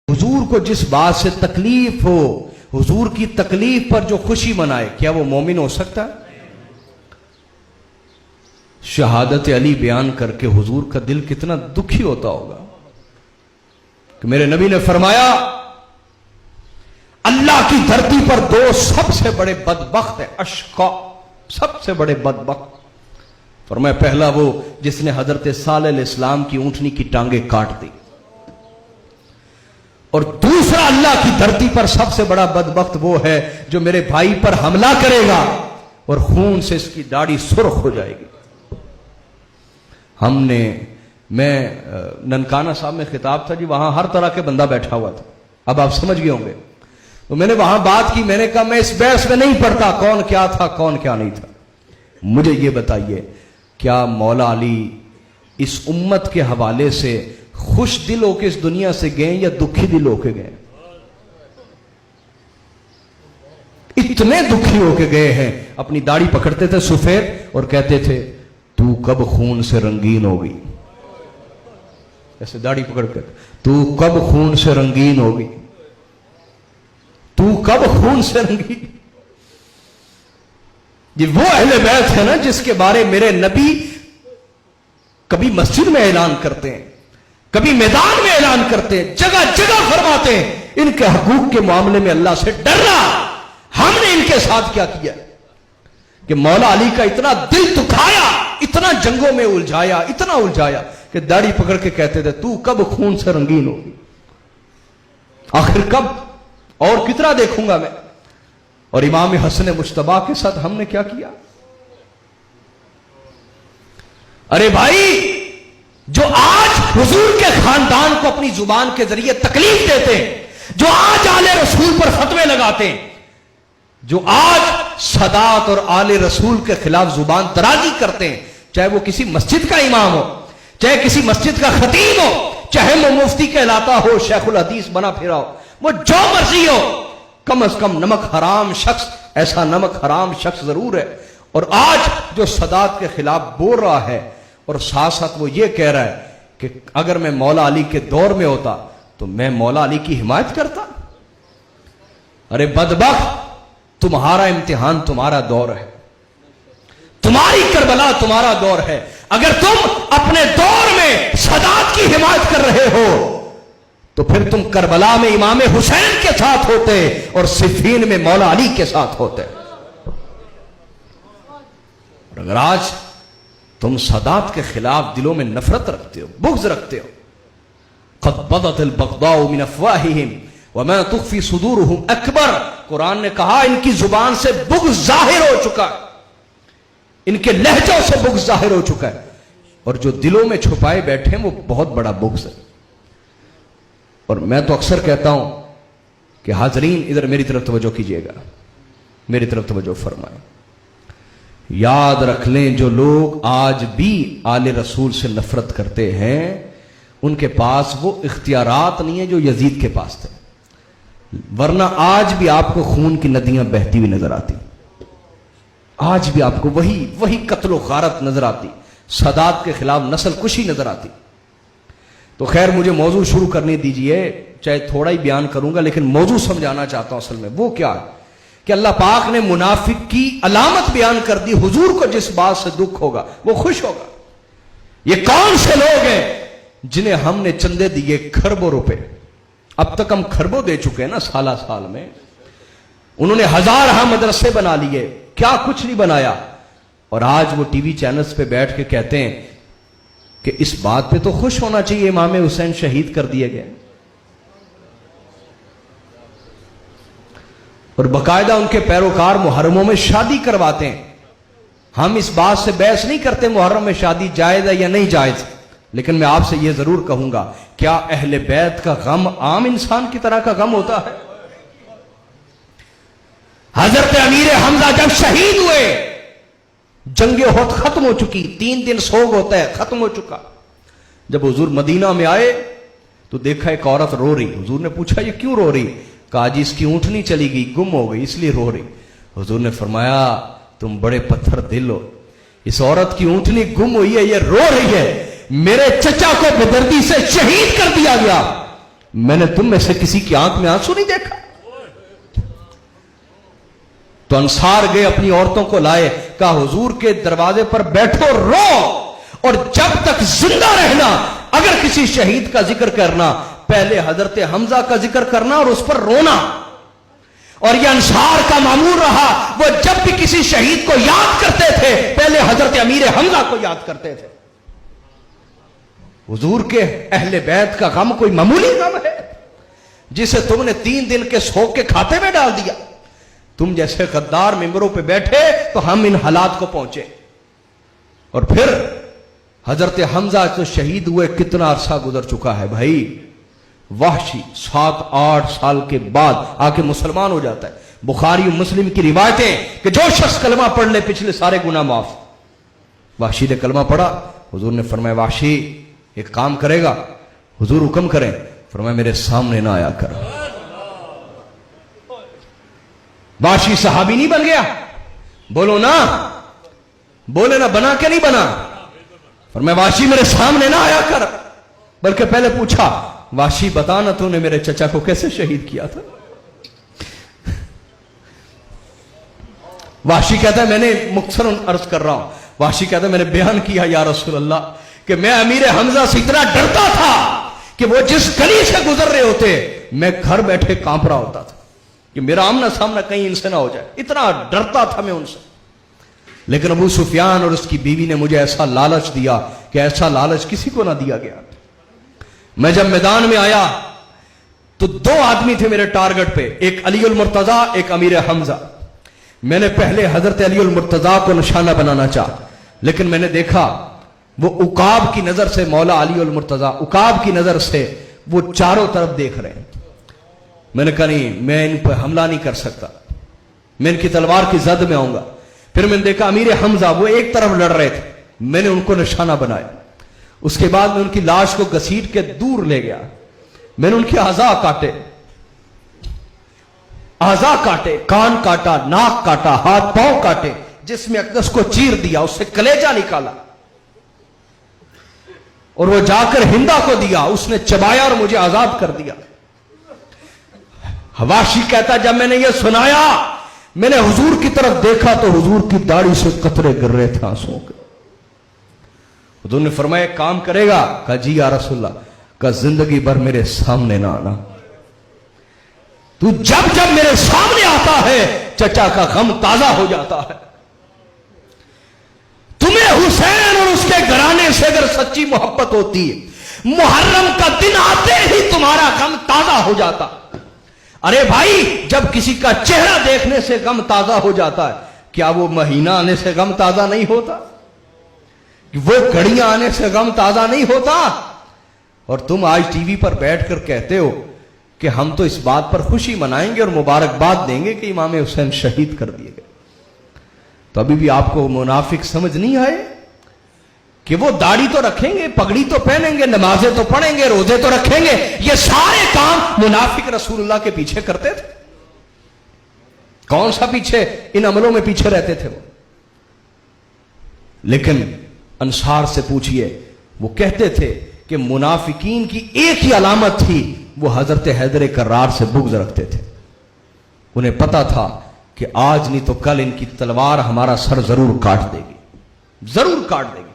हुजूर को जिस बात से तकलीफ हो, हुजूर की तकलीफ पर जो खुशी मनाए, क्या वो मोमिन हो सकता है? शहादत अली बयान करके हुजूर का दिल कितना दुखी होता होगा कि मेरे नबी ने फरमाया अल्लाह की धरती पर दो सबसे बड़े बदबख्त है, अशका, सबसे बड़े बदबख्त। फरमाया पहला वो जिसने हजरत सालेह अलैहिस्सलाम की ऊंटनी की टांगे काट दी, और दूसरा अल्लाह की धरती पर सबसे बड़ा बदबख्त वो है जो मेरे भाई पर हमला करेगा और खून से इसकी दाढ़ी सुर्ख हो जाएगी। मैं ननकाना साहब में खिताब था जी, वहां हर तरह के बंदा बैठा हुआ था, अब आप समझ गए होंगे। तो मैंने वहां बात की, मैंने कहा मैं इस बहस में नहीं पढ़ता कौन क्या था कौन क्या नहीं था, मुझे ये बताइए क्या मौला अली इस उम्मत के हवाले से खुश दिल होके इस दुनिया से गए या दुखी दिल होके गए? इतने दुखी होके गए हैं, अपनी दाढ़ी पकड़ते थे सफेद और कहते थे तू कब खून से रंगीन होगी, ऐसे दाढ़ी पकड़ कर, तू कब खून से रंगीन होगी, तू कब खून से रंगीन। ये वो अहले बैत है ना जिसके बारे मेरे नबी कभी मस्जिद में ऐलान करते हैं, कभी मैदान में ऐलान करते हैं, जगह जगह फरमाते हैं इनके हकूक के मामले में अल्लाह से डरना। हमने इनके साथ क्या किया कि मौला अली का इतना दिल दुखाया, इतना जंगों में उलझाया, इतना उलझाया कि दाढ़ी पकड़ के कहते थे तू कब खून से रंगीन होगी, आखिर कब और कितना देखूंगा मैं। और इमाम हसन मुश्तबा के साथ हमने क्या किया? अरे भाई जो आज हुजूर के खानदान को अपनी जुबान के जरिए तकलीफ देते हैं, जो आज आले रसूल पर फतवे लगाते हैं, जो आज सदात और आले रसूल के खिलाफ जुबान दराजी करते हैं, चाहे वो किसी मस्जिद का इमाम हो, चाहे किसी मस्जिद का खतीब हो, चाहे वो मुफ्ती कहलाता हो, शेखुल हदीस बना फिरा हो, वो जो मर्जी हो, कम से कम नमक हराम शख्स, ऐसा नमक हराम शख्स जरूर है। और आज जो सदात के खिलाफ बोल रहा है और साथ साथ वो ये कह रहा है कि अगर मैं मौला अली के दौर में होता तो मैं मौला अली की हिमायत करता। अरे बदबख्त, तुम्हारा इम्तिहान तुम्हारा दौर है, तुम्हारी करबला तुम्हारा दौर है। अगर तुम अपने दौर में सदात की हिमायत कर रहे हो तो फिर तुम करबला में इमाम हुसैन के साथ होते और सिफीन में मौला अली के साथ होते। और अगर आज तुम सदात के खिलाफ दिलों में नफरत रखते हो, बुग़्ज़ रखते हो, क़द बदतिल बग़दाउ मिन अफ़वाहिहिम व मा तुख़फ़ी सुदूरुहुम अकबर, कुरान ने कहा इनकी जुबान से बुग़्ज़ जाहिर हो चुका है, इनके लहजों से बुग़्ज़ जाहिर हो चुका है, और जो दिलों में छुपाए बैठे हैं वो बहुत बड़ा बुग़्ज़ है। और मैं तो अक्सर कहता हूं कि हाज़रीन इधर मेरी तरफ तवज्जो कीजिएगा, मेरी तरफ तवज्जो फरमाएं। याद रख लें जो लोग आज भी आले रसूल से नफरत करते हैं उनके पास वो इख्तियारात नहीं है जो यजीद के पास थे, वरना आज भी आपको खून की नदियां बहती हुई नजर आती, आज भी आपको वही कत्ल गारत नजर आती, सदात के खिलाफ नस्ल कुशी नजर आती। तो खैर मुझे मौजू शुरू करने दीजिए, चाहे थोड़ा ही बयान करूंगा लेकिन मौजू समझाना चाहता हूं। असल में वो क्या है कि अल्लाह पाक ने मुनाफिक की अलामत बयान कर दी, हुजूर को जिस बात से दुख होगा वो खुश होगा। ये कौन से लोग हैं जिन्हें हमने चंदे दिए खरबों रुपए, अब तक हम खरबों दे चुके हैं ना साल साल में, उन्होंने हजार मदरसे बना लिए, क्या कुछ नहीं बनाया, और आज वो टीवी चैनल्स पे बैठ के कहते हैं कि इस बात पे तो खुश होना चाहिए इमाम हुसैन शहीद कर दिए गए, और बकायदा उनके पैरोकार मुहर्रमों में शादी करवाते हैं। हम इस बात से बहस नहीं करते मुहर्रम में शादी जायज है या नहीं जायज, लेकिन मैं आपसे यह जरूर कहूंगा क्या अहले बैत का गम आम इंसान की तरह का गम होता है? हजरत अमीर हमजा जब शहीद हुए, जंगे होत खत्म हो चुकी, 3 दिन सोग होता है, खत्म हो चुका। जब हुजूर मदीना में आए तो देखा एक औरत रो रही, हुजूर ने पूछा ये क्यों रो रही? कहा जी इसकी ऊँटनी चली गई, गुम हो गई इसलिए रो रही। हुजूर ने फरमाया तुम बड़े पत्थर दिल हो, इस औरत की ऊँटनी गुम हुई है, ये रो रही है, मेरे चचा को बेदर्दी से शहीद कर दिया गया, मैंने तुम में से किसी की आंख में आंसू नहीं देखा। तो अंसार गए, अपनी औरतों को लाए, कहा हुजूर के दरवाजे पर बैठो, रो, और जब तक जिंदा रहना अगर किसी शहीद का जिक्र करना, पहले हजरत हमजा का जिक्र करना और उस पर रोना। और यह अंसार का मामूल रहा, वो जब भी किसी शहीद को याद करते थे पहले हजरत अमीर हमजा को याद करते थे। हुजूर के अहले बैत का गम कोई मामूली गम है जिसे तुमने 3 दिन के शोक के खाते में डाल दिया। तुम जैसे गद्दार मिंबरों पे बैठे तो हम इन हालात को पहुंचे। और फिर हजरत हमजा तो शहीद हुए, कितना अरसा गुजर चुका है भाई। वहशी 7-8 साल के बाद आके मुसलमान हो जाता है। बुखारी और मुस्लिम की रिवायतें कि जो शख्स कलमा पढ़ ले पिछले सारे गुनाह माफ। वहशी ने कलमा पढ़ा, हुजूर ने फरमाया वहशी एक काम करेगा, हुजूर हुक्म करें, फरमाया मेरे सामने ना आया कर। वहशी सहाबी नहीं बन गया, बोलो ना, बोले ना, बना के नहीं बना। फरमाया वहशी मेरे सामने ना आया कर, बल्कि पहले पूछा वहशी बता ना तूने मेरे चचा को कैसे शहीद किया था। वहशी कहता है मैंने मुख्तसरन अर्ज कर रहा हूं, वहशी कहता है मैंने बयान किया या रसूल अल्लाह कि मैं अमीर हमजा से इतना डरता था कि वो जिस गली से गुजर रहे होते मैं घर बैठे कांप रहा होता था कि मेरा आमना सामना कहीं इनसे ना हो जाए, इतना डरता था मैं उनसे। लेकिन अबू सुफियान और उसकी बीवी ने मुझे ऐसा लालच दिया कि ऐसा लालच किसी को ना दिया गया। मैं जब मैदान में आया तो 2 आदमी थे मेरे टारगेट पे, एक अली उल मुर्तजा, एक अमीर हमजा। मैंने पहले हजरत अली उल मुर्तजा को निशाना बनाना चाहा, लेकिन मैंने देखा वो उकाब की नजर से, मौला अली उल मुर्तजा उकाब की नजर से वो चारों तरफ देख रहे हैं। मैंने कहा नहीं, मैं इन पर हमला नहीं कर सकता, मैं इनकी तलवार की जद में आऊंगा। फिर मैंने देखा अमीर हमजा वो एक तरफ लड़ रहे थे, मैंने उनको निशाना बनाया। उसके बाद मैं उनकी लाश को घसीट के दूर ले गया, मैंने उनके आज़ा काटे, आज़ा काटे, कान काटा, नाक काटा, हाथ पांव काटे, जिसमें अकदस को चीर दिया, उससे कलेजा निकाला और वो जाकर हिंदा को दिया, उसने चबाया और मुझे आजाद कर दिया। हवाशी कहता जब मैंने ये सुनाया मैंने हुजूर की तरफ देखा तो हुजूर की दाढ़ी से कतरे गिर रहे थे आंसुओं के। हुजूर ने फरमाया काम करेगा? कहा जी या रसूलल्लाह। कहा जिंदगी भर मेरे सामने ना आना, तू जब जब मेरे सामने आता है चचा का गम ताजा हो जाता है। तुम्हें हुसैन और उसके घराने से अगर सच्ची मोहब्बत होती है, मुहर्रम का दिन आते ही तुम्हारा गम ताजा हो जाता। अरे भाई जब किसी का चेहरा देखने से गम ताजा हो जाता है, क्या वो महीना आने से गम ताजा नहीं होता? वो घड़ियां आने से गम ताजा नहीं होता? और तुम आज टीवी पर बैठकर कहते हो कि हम तो इस बात पर खुशी मनाएंगे और मुबारकबाद देंगे कि इमाम हुसैन शहीद कर दिए गए। तो अभी भी आपको मुनाफिक समझ नहीं आए कि वो दाढ़ी तो रखेंगे, पगड़ी तो पहनेंगे, नमाजें तो पढ़ेंगे, रोजे तो रखेंगे, ये सारे काम मुनाफिक रसूलुल्लाह के पीछे करते थे। कौन सा पीछे? इन अमलों में पीछे रहते थे वो। लेकिन अंसार से पूछिए, वो कहते थे कि मुनाफिकीन की एक ही अलामत थी, वो हजरत हैदर कर्रार से बुग़्ज़ रखते थे। उन्हें पता था कि आज नहीं तो कल इनकी तलवार हमारा सर जरूर काट देगी, जरूर काट देगी।